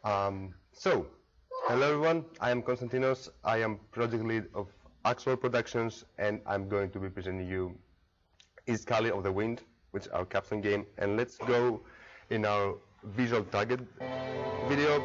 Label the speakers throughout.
Speaker 1: So, hello everyone, I am Konstantinos, I am project lead of Axwell Productions, and I'm going to be presenting you Izcalli of the Wind, which is our capstone game, and let's go in our visual target video.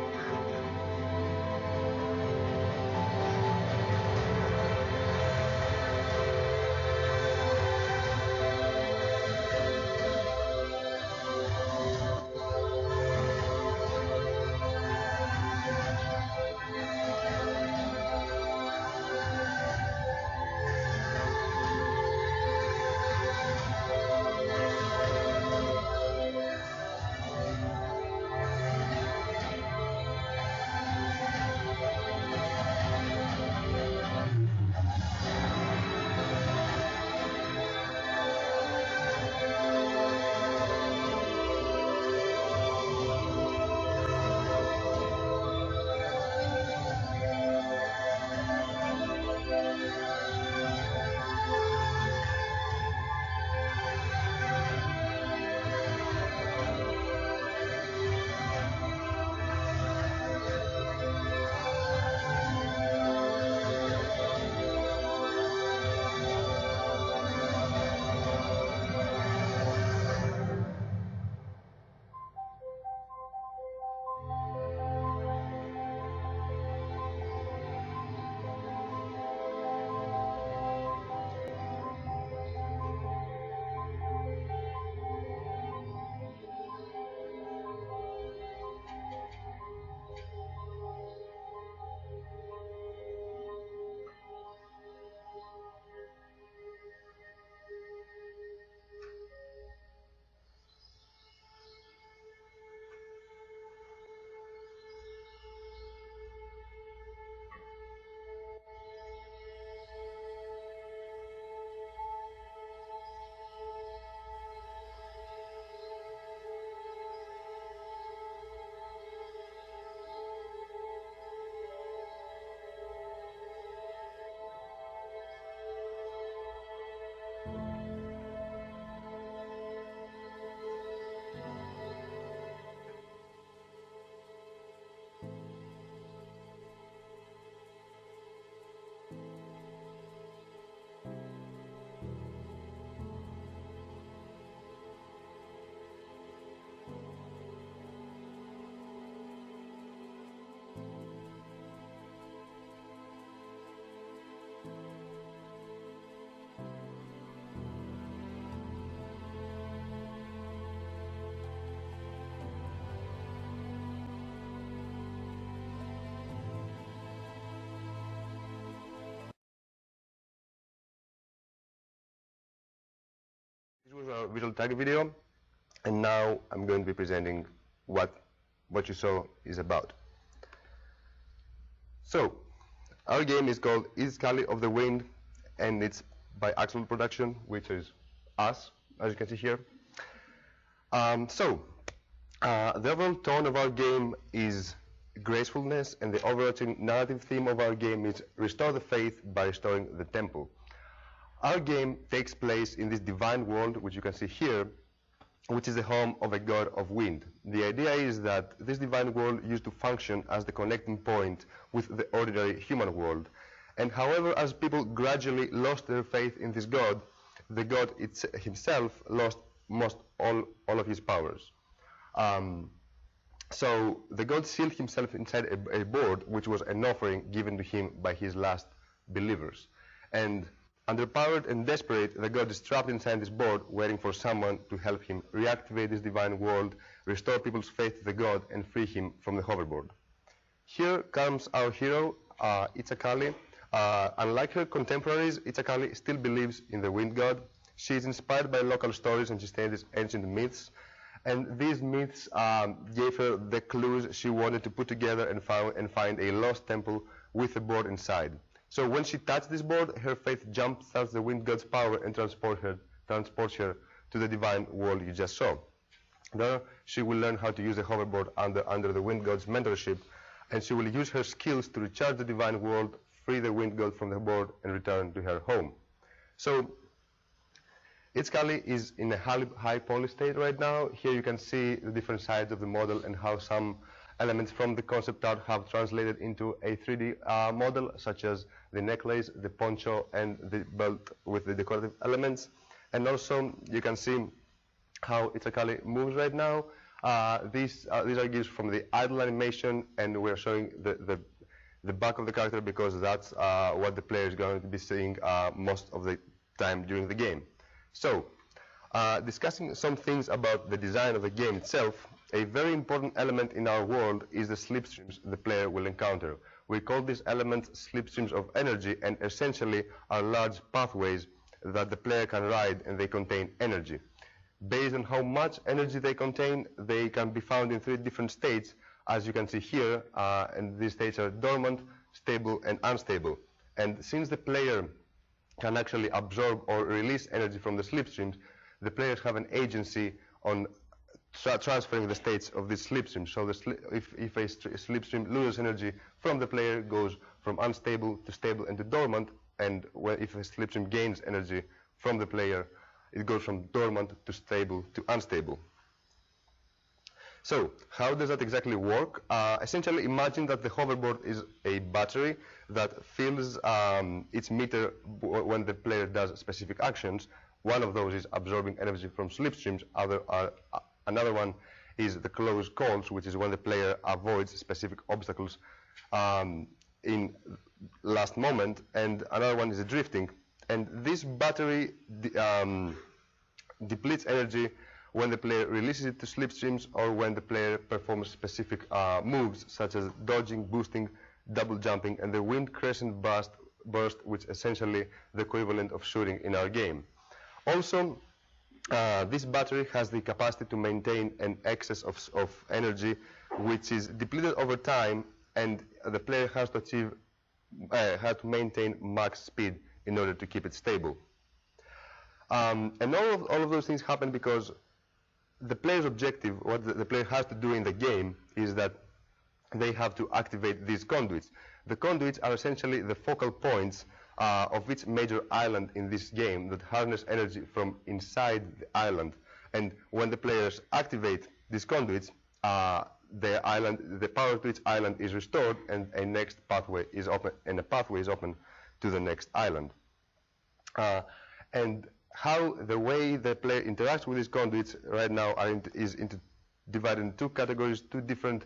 Speaker 1: This was our visual target video, and now I'm going to be presenting what you saw is about. So, our game is called Izcalli of the Wind, and it's by Axwell Production, which is us, as you can see here. The overall tone of our game is gracefulness, and the overarching narrative theme of our game is restore the faith by restoring the temple. Our game takes place in this divine world, which you can see here, which is the home of a god of wind. The idea is that this divine world used to function as the connecting point with the ordinary human world. And however, as people gradually lost their faith in this god, the god himself lost all of his powers. So the god sealed himself inside a board, which was an offering given to him by his last believers. And underpowered and desperate, the god is trapped inside this board, waiting for someone to help him reactivate this divine world, restore people's faith to the god, and free him from the hoverboard. Here comes our hero, Izcalli. Unlike her contemporaries, Izcalli still believes in the wind god. She is inspired by local stories and she studies ancient myths. And these myths gave her the clues she wanted to put together and find a lost temple with a board inside. So when she touched this board, her faith jumps out the wind god's power and transports her to the divine world you just saw. There, she will learn how to use a hoverboard under the wind god's mentorship, and she will use her skills to recharge the divine world, free the wind god from the board, and return to her home. So Izcalli is in a high poly state right now. Here you can see the different sides of the model and how some elements from the concept art have translated into a 3D model, such as the necklace, the poncho, and the belt with the decorative elements. And also, you can see how Izcalli moves right now. These are gifts from the idle animation, and we're showing the back of the character because that's what the player is going to be seeing most of the time during the game. So, discussing some things about the design of the game itself, a very important element in our world is the slipstreams the player will encounter. We call these elements slipstreams of energy, and essentially are large pathways that the player can ride, and they contain energy. Based on how much energy they contain, they can be found in 3 different states, as you can see here, and these states are dormant, stable, and unstable. And since the player can actually absorb or release energy from the slipstreams, the players have an agency on transferring the states of these slipstreams. So if a slipstream loses energy from the player, it goes from unstable to stable and to dormant, and if a slipstream gains energy from the player, it goes from dormant to stable to unstable. So, how does that exactly work? Essentially, imagine that the hoverboard is a battery that fills its meter when the player does specific actions. One of those is absorbing energy from slipstreams. Another one is the close calls, which is when the player avoids specific obstacles in last moment. And another one is the drifting. And this battery depletes energy when the player releases it to slipstreams, or when the player performs specific moves such as dodging, boosting, double jumping, and the wind crescent burst, which is essentially the equivalent of shooting in our game. Also, this battery has the capacity to maintain an excess of energy, which is depleted over time, and the player has to maintain max speed in order to keep it stable. And all of those things happen because the player's objective, what the player has to do in the game, is that they have to activate these conduits. The conduits are essentially the focal points of each major island in this game that harness energy from inside the island. And when the players activate these conduits, the power to each island is restored, and a next pathway is open, and a pathway is open to the next island. And how the way the player interacts with these conduits right now is divided into 2 categories, 2 different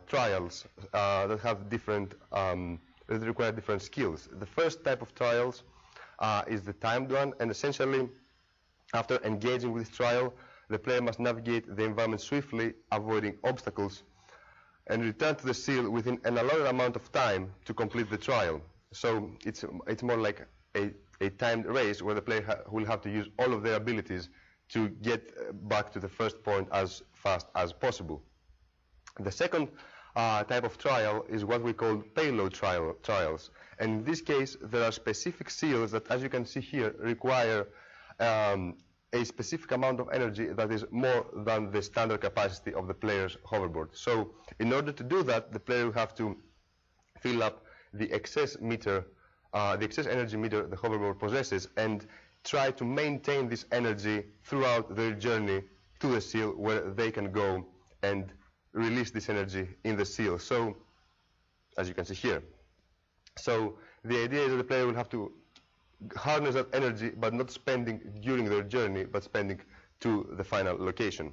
Speaker 1: trials that have different that require different skills. The first type of trials is the timed one, and essentially, after engaging with this trial, the player must navigate the environment swiftly, avoiding obstacles, and return to the seal within an allotted amount of time to complete the trial. So it's more like a timed race where the player will have to use all of their abilities to get back to the first point as fast as possible. The second type of trial is what we call payload trials. And in this case, there are specific seals that, as you can see here, require a specific amount of energy that is more than the standard capacity of the player's hoverboard. So in order to do that, the player will have to fill up the excess energy meter the hoverboard possesses, and try to maintain this energy throughout their journey to the seal, where they can go and release this energy in the seal. So, as you can see here. So the idea is that the player will have to harness that energy, but not spending during their journey, but spending to the final location.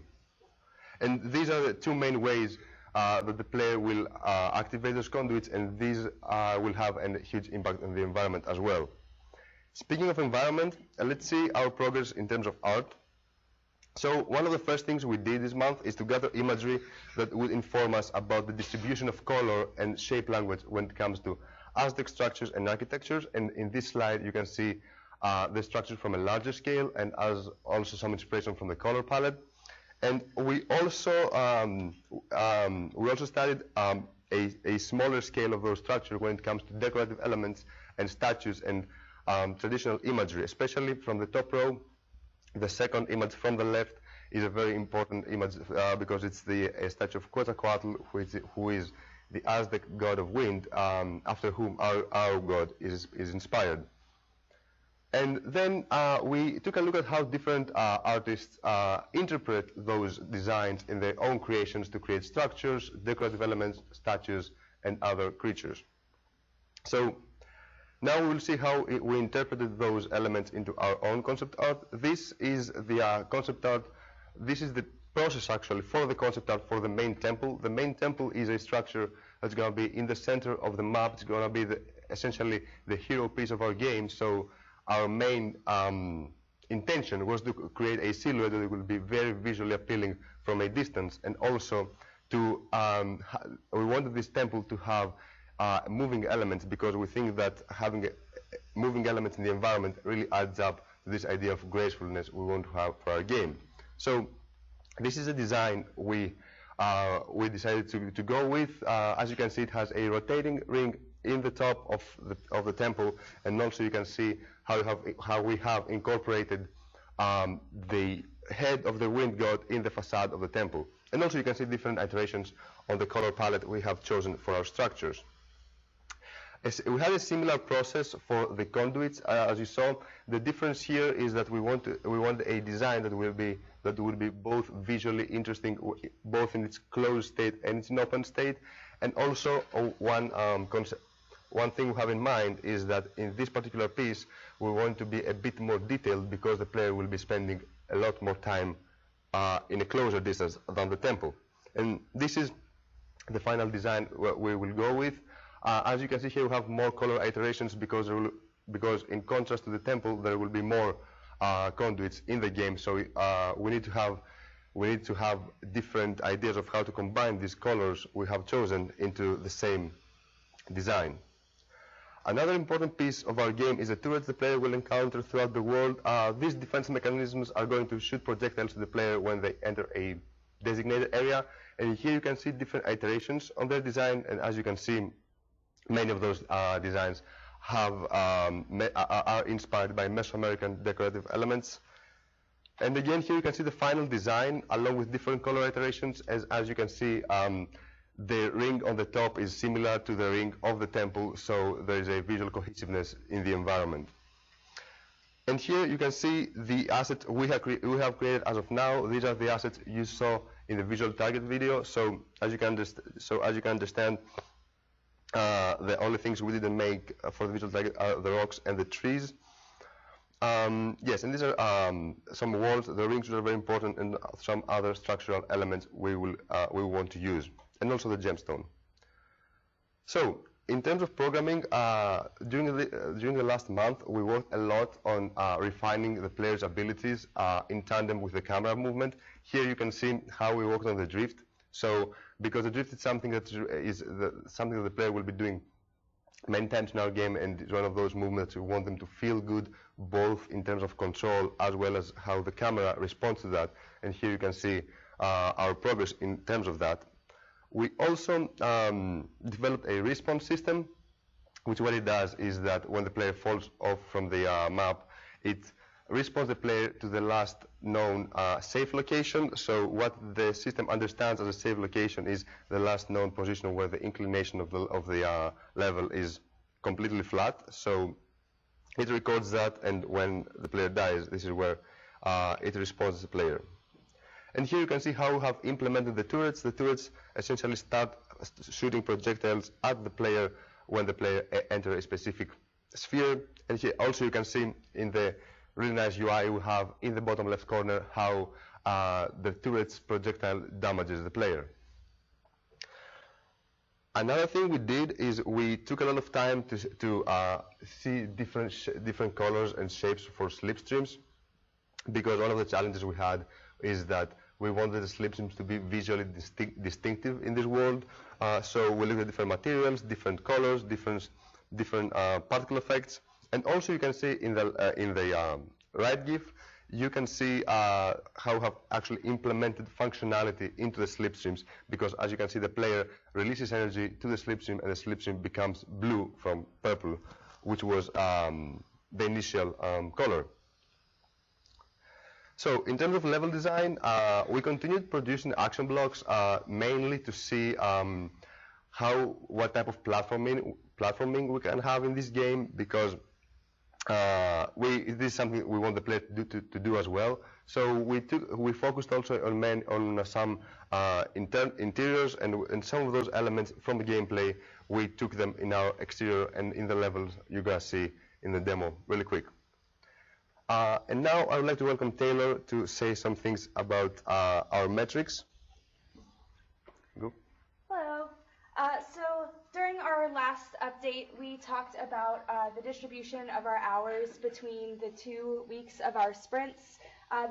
Speaker 1: And these are the 2 main ways that the player will activate those conduits, and these will have a huge impact on the environment as well. Speaking of environment, let's see our progress in terms of art. So one of the first things we did this month is to gather imagery that will inform us about the distribution of color and shape language when it comes to Aztec structures and architectures. And in this slide, you can see the structures from a larger scale, and also some inspiration from the color palette. And we also studied a smaller scale of those structures when it comes to decorative elements and statues and traditional imagery, especially from the top row. The second image from the left is a very important image because it's the statue of Quetzalcoatl, who is the Aztec god of wind, after whom our god is inspired. And then we took a look at how different artists interpret those designs in their own creations to create structures, decorative elements, statues, and other creatures. So now we will see how we interpreted those elements into our own concept art. This is the concept art. This is the process actually for the concept art for the main temple. The main temple is a structure that's going to be in the center of the map. It's going to be essentially the hero piece of our game. So our main intention was to create a silhouette that will be very visually appealing from a distance, and also to we wanted this temple to have moving elements, because we think that having moving elements in the environment really adds up to this idea of gracefulness we want to have for our game. So this is a design we decided to go with. As you can see, it has a rotating ring in the top of the temple, and also you can see how we have incorporated the head of the wind god in the facade of the temple. And also you can see different iterations on the color palette we have chosen for our structures. We had a similar process for the conduits, as you saw. The difference here is that we want a design that will be both visually interesting, both in its closed state and its open state. And also one thing we have in mind is that in this particular piece we want to be a bit more detailed, because the player will be spending a lot more time in a closer distance than the temple. And this is the final design we will go with. As you can see here, we have more color iterations because in contrast to the temple, there will be more conduits in the game. So we need to have different ideas of how to combine these colors we have chosen into the same design. Another important piece of our game is the turrets the player will encounter throughout the world. These defense mechanisms are going to shoot projectiles to the player when they enter a designated area. And here you can see different iterations on their design, and as you can see, many of those designs are inspired by Mesoamerican decorative elements. And again, here you can see the final design along with different color iterations. As you can see, the ring on the top is similar to the ring of the temple, so there is a visual cohesiveness in the environment. And here you can see the assets we have created as of now. These are the assets you saw in the visual target video. So as you can understand, the only things we didn't make for the visual target are the rocks and the trees. Yes, and these are some walls, the rings, which are very important, and some other structural elements we want to use, and also the gemstone. So in terms of programming, during the last month, we worked a lot on refining the player's abilities in tandem with the camera movement. Here you can see how we worked on the drift. So because the drift is something that something that the player will be doing many times in our game, and it's one of those movements we want them to feel good, both in terms of control as well as how the camera responds to that. And here you can see our progress in terms of that. We also developed a respawn system, which what it does is that when the player falls off from the map, it respawns the player to the last known safe location. So what the system understands as a safe location is the last known position where the inclination of the level is completely flat. So it records that, and when the player dies, this is where it respawns the player. And here you can see how we have implemented the turrets. The turrets essentially start shooting projectiles at the player when the player enters a specific sphere. And here also you can see in the really nice UI we have in the bottom left corner how the turret's projectile damages the player. Another thing we did is we took a lot of time to see different colors and shapes for slipstreams, because one of the challenges we had is that we wanted the slipstreams to be visually distinctive in this world. So we looked at different materials, different colors, different particle effects. And also you can see in the right GIF, you can see how we have actually implemented functionality into the slipstreams, because as you can see, the player releases energy to the slipstream, and the slipstream becomes blue from purple, which was the initial color. So in terms of level design, we continued producing action blocks mainly to see what type of platforming we can have in this game, because this is something we want the player to do as well. So we focused also on some interiors, and some of those elements from the gameplay we took them in our exterior and in the levels you're gonna see in the demo really quick. And now I would like to welcome Taylor to say some things about our metrics. Go.
Speaker 2: Hello. So during our last update, we talked about the distribution of our hours between the 2 weeks of our sprints.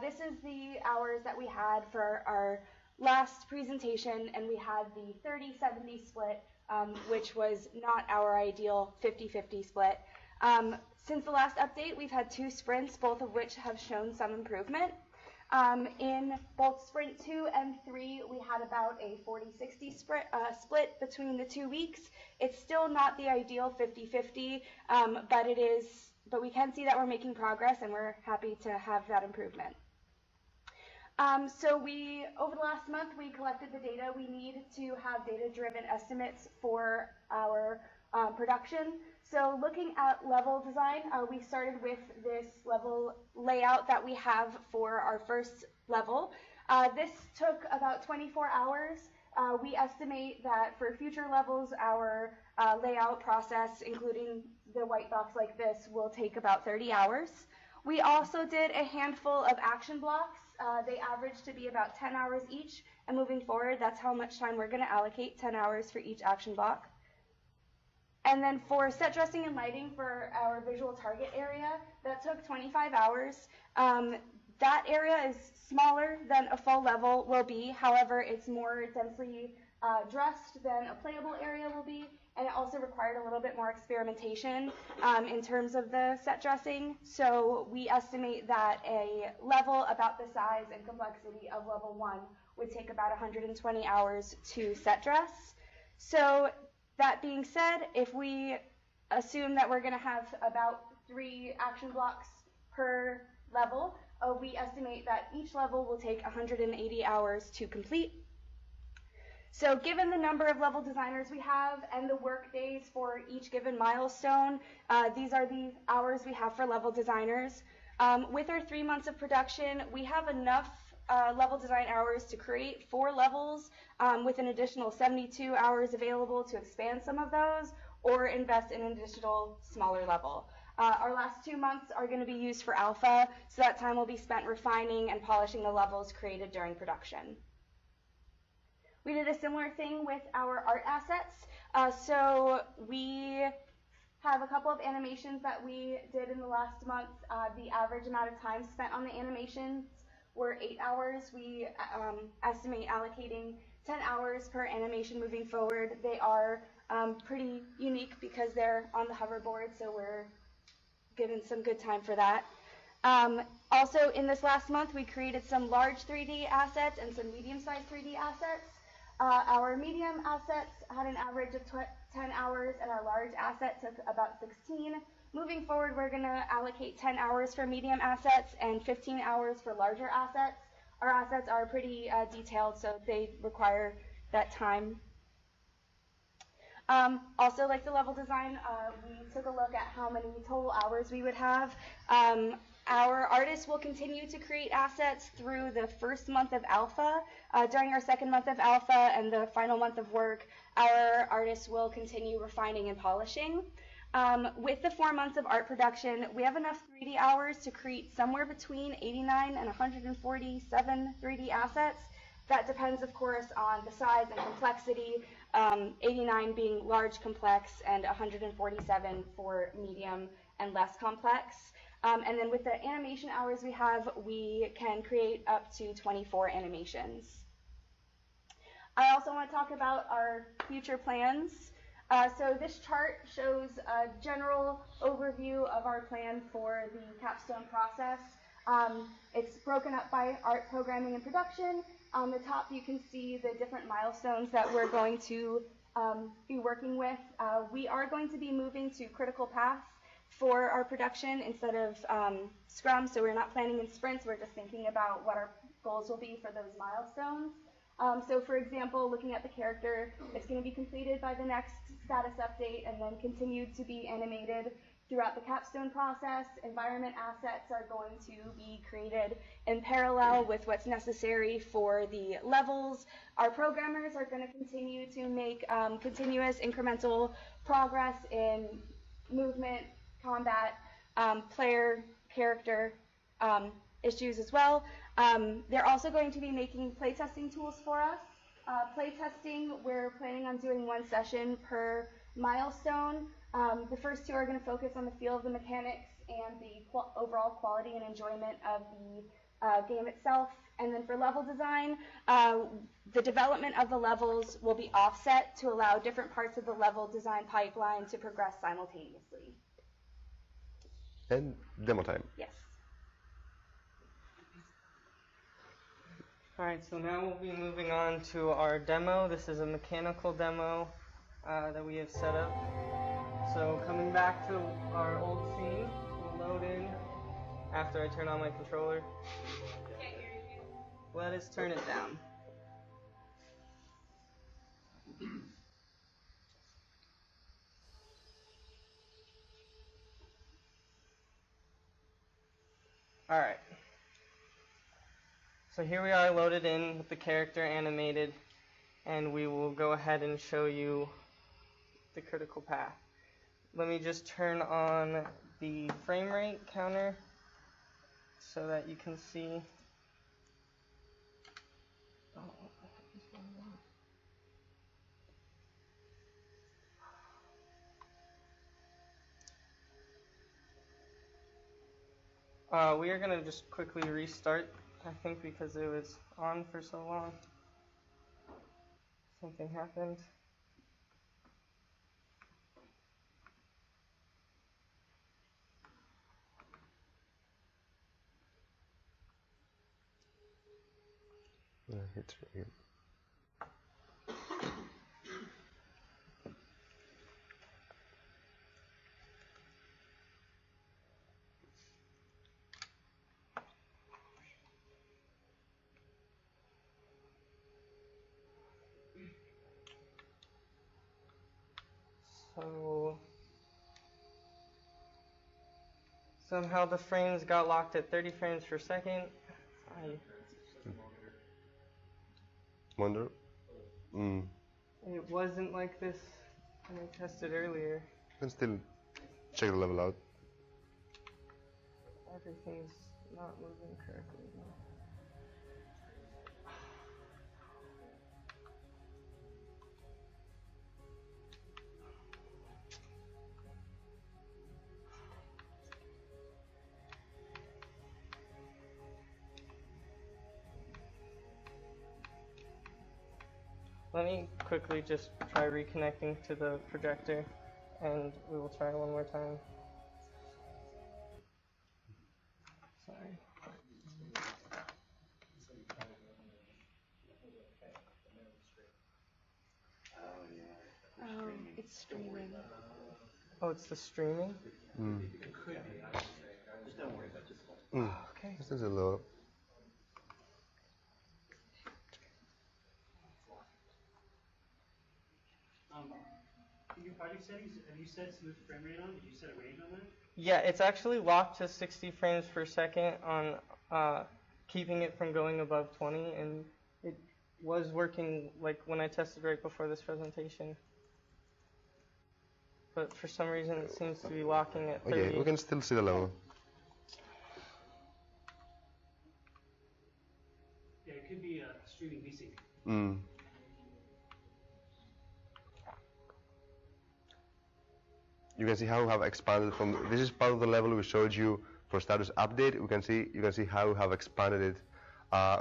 Speaker 2: This is the hours that we had for our last presentation, and we had the 30-70 split, which was not our ideal 50-50 split. Since the last update, we've had 2 sprints, both of which have shown some improvement. In both Sprint 2 and 3, we had about a 40-60 split between the 2 weeks. It's still not the ideal 50-50, but we can see that we're making progress, and we're happy to have that improvement. So over the last month, we collected the data we need to have data-driven estimates for our production. So looking at level design, we started with this level layout that we have for our first level. This took about 24 hours. We estimate that for future levels, our layout process, including the white box like this, will take about 30 hours. We also did a handful of action blocks. They average to be about 10 hours each, and moving forward, that's how much time we're going to allocate, 10 hours for each action block. And then for set dressing and lighting for our visual target area, that took 25 hours. That area is smaller than a full level will be. However, it's more densely dressed than a playable area will be, and it also required a little bit more experimentation in terms of the set dressing. So we estimate that a level about the size and complexity of level 1 would take about 120 hours to set dress. So that being said, if we assume that we're going to have about 3 action blocks per level, we estimate that each level will take 180 hours to complete. So given the number of level designers we have and the work days for each given milestone, these are the hours we have for level designers. With our 3 months of production, we have enough level design hours to create 4 levels with an additional 72 hours available to expand some of those or invest in an additional smaller level. Our last 2 months are going to be used for alpha, so that time will be spent refining and polishing the levels created during production. We did a similar thing with our art assets. So we have a couple of animations that we did in the last month. The average amount of time spent on the animations were 8 hours. We estimate allocating 10 hours per animation moving forward. They are pretty unique because they're on the hoverboard, so we're given some good time for that. Also, in this last month, we created some large 3D assets and some medium-sized 3D assets. Our medium assets had an average of 10 hours, and our large asset took about 16. Moving forward, we're going to allocate 10 hours for medium assets and 15 hours for larger assets. Our assets are pretty detailed, so they require that time. Also, like the level design, we took a look at how many total hours we would have. Our artists will continue to create assets through the first month of alpha. During our second month of alpha and the final month of work, our artists will continue refining and polishing. With the 4 months of art production, we have enough 3D hours to create somewhere between 89 and 147 3D assets. That depends, of course, on the size and complexity, 89 being large complex and 147 for medium and less complex. And then with the animation hours we have, we can create up to 24 animations. I also want to talk about our future plans. So this chart shows a general overview of our plan for the capstone process. It's broken up by art, programming, and production. On the top, you can see the different milestones that we're going to be working with. We are going to be moving to critical path for our production instead of Scrum, so we're not planning in sprints. We're just thinking about what our goals will be for those milestones. So for example, looking at the character, it's going to be completed by the next status update and then continued to be animated throughout the capstone process. Environment assets are going to be created in parallel with what's necessary for the levels. Our programmers are going to continue to make continuous incremental progress in movement, combat, player, character issues as well. They're also going to be making playtesting tools for us. Playtesting, we're planning on doing 1 session per milestone. The first 2 are going to focus on the feel of the mechanics and the overall quality and enjoyment of the game itself. And then for level design, the development of the levels will be offset to allow different parts of the level design pipeline to progress simultaneously.
Speaker 1: And demo time.
Speaker 2: Yes.
Speaker 3: Alright, so now we'll be moving on to our demo. This is a mechanical demo that we have set up. So coming back to our old scene, we'll load in after I turn on my controller.
Speaker 2: Can't hear you.
Speaker 3: Let us turn it down. Alright. So here we are loaded in with the character animated, and we will go ahead and show you the critical path. Let me just turn on the frame rate counter so that you can see. We are going to just quickly restart, I think, because it was on for so long. Something happened.
Speaker 1: It's right.
Speaker 3: So somehow the frames got locked at 30 frames per second.
Speaker 1: Wonder?
Speaker 3: It wasn't like this when I tested earlier.
Speaker 1: You can still check the level out.
Speaker 3: Everything's not moving correctly. Let me quickly just try reconnecting to the projector, and we will try one more time. Sorry.
Speaker 2: Oh, it's streaming.
Speaker 3: Oh, it's the streaming? Okay.
Speaker 1: This is a little.
Speaker 4: In your project settings, have you set smooth frame rate on? Did you set a range on that?
Speaker 3: Yeah, it's actually locked to 60 frames per second on keeping it from going above 20, and it was working like when I tested right before this presentation. But for some reason it seems to be locking at 30.
Speaker 1: Okay, we can still see the level.
Speaker 4: Yeah, it could be a streaming VSync.
Speaker 1: You can see how we have expanded from. This is part of the level we showed you for status update. You can see how we have expanded it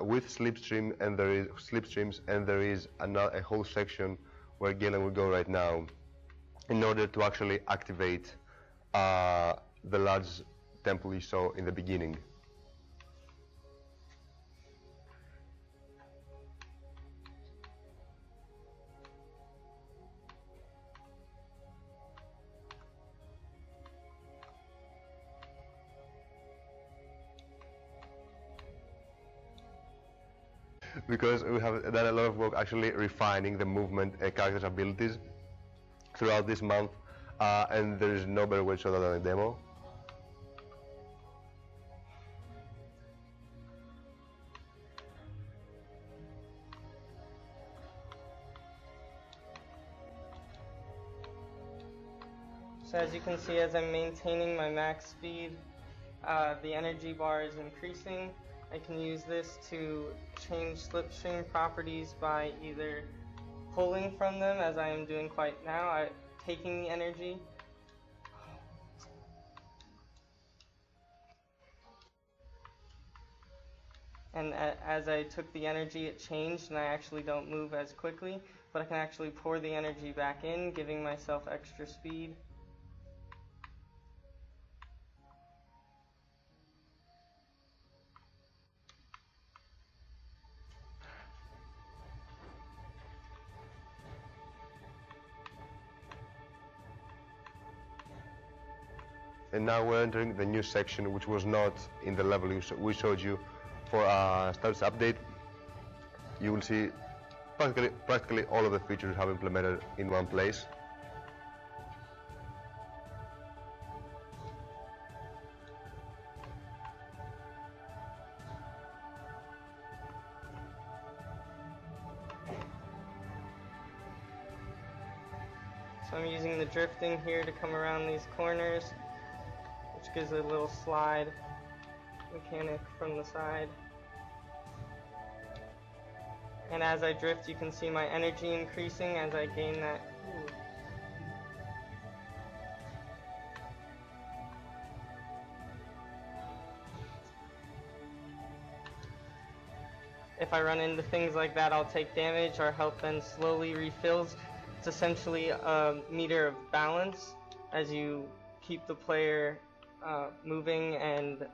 Speaker 1: with slipstream, and there is slipstreams, and there is a whole section where Galen will go right now, in order to actually activate the large temple you saw in the beginning. Because we have done a lot of work actually refining the movement character's abilities throughout this month. and there is no better way to show that than a demo.
Speaker 3: So as you can see, as I'm maintaining my max speed, the energy bar is increasing. I can use this to change slipstream properties by either pulling from them, as I am doing quite now, taking the energy. And as I took the energy, it changed, and I actually don't move as quickly, but I can actually pour the energy back in, giving myself extra speed.
Speaker 1: And now we're entering the new section, which was not in the level we showed you for status update. You will see practically all of the features have implemented in one place.
Speaker 3: So I'm using the drifting here to come around these corners, which gives a little slide mechanic from the side. And as I drift, you can see my energy increasing as I gain that. Ooh. If I run into things like that, I'll take damage. Our health then slowly refills. It's essentially a meter of balance as you keep the player moving, and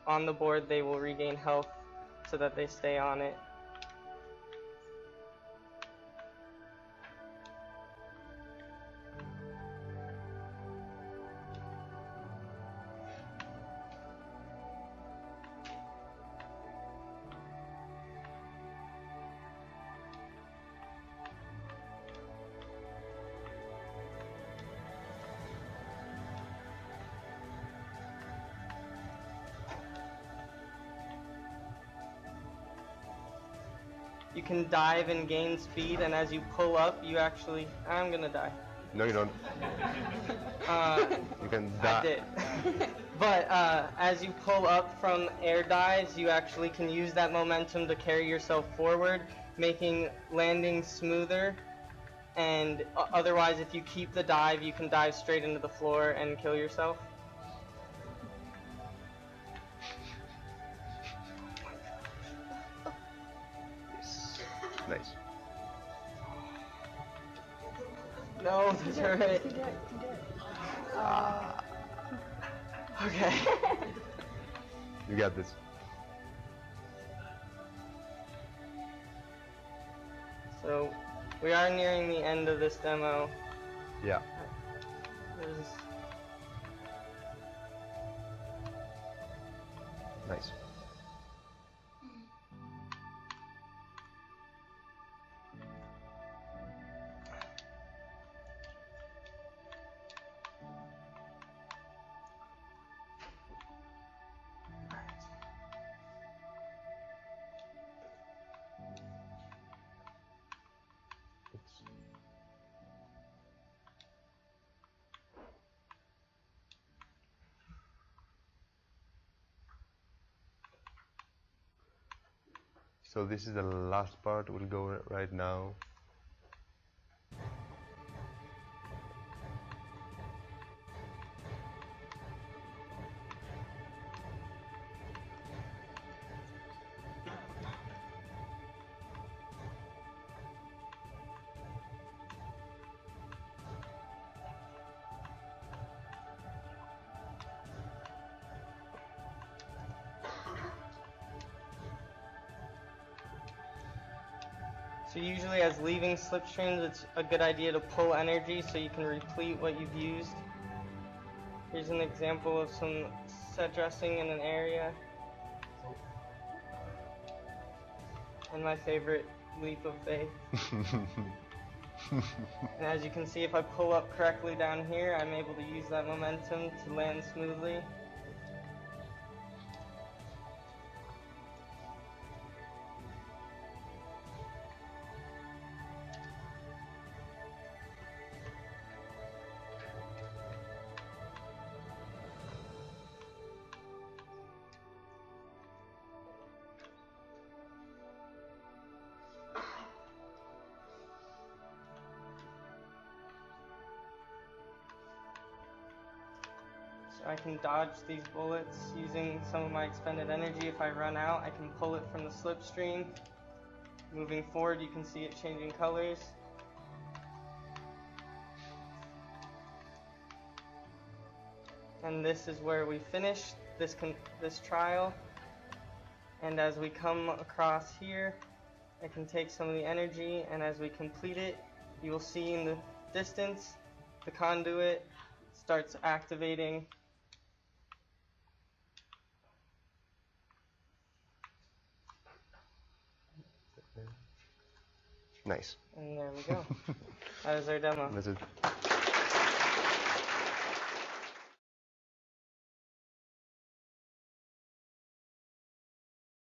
Speaker 3: on the board they will regain health so that they stay on it. You can dive and gain speed, and as you pull up, you actually... I'm gonna die.
Speaker 1: No, you don't. You can die.
Speaker 3: I did. But as you pull up from air dives, you actually can use that momentum to carry yourself forward, making landing smoother. And otherwise, if you keep the dive, you can dive straight into the floor and kill yourself.
Speaker 1: Nice.
Speaker 3: No, those are it. Okay.
Speaker 1: You got this.
Speaker 3: So, we are nearing the end of this demo.
Speaker 1: Yeah. Nice. So this is the last part. We'll go right now.
Speaker 3: So usually as leaving slipstreams, it's a good idea to pull energy so you can replete what you've used. Here's an example of some set dressing in an area. And my favorite leap of faith. And as you can see, if I pull up correctly down here, I'm able to use that momentum to land smoothly. I can dodge these bullets using some of my expended energy. If I run out, I can pull it from the slipstream. Moving forward, you can see it changing colors. And this is where we finish this trial. And as we come across here, I can take some of the energy, and as we complete it, you will see in the distance, the conduit starts activating.
Speaker 1: Nice.
Speaker 3: And there we go. That is our demo.
Speaker 1: That's it.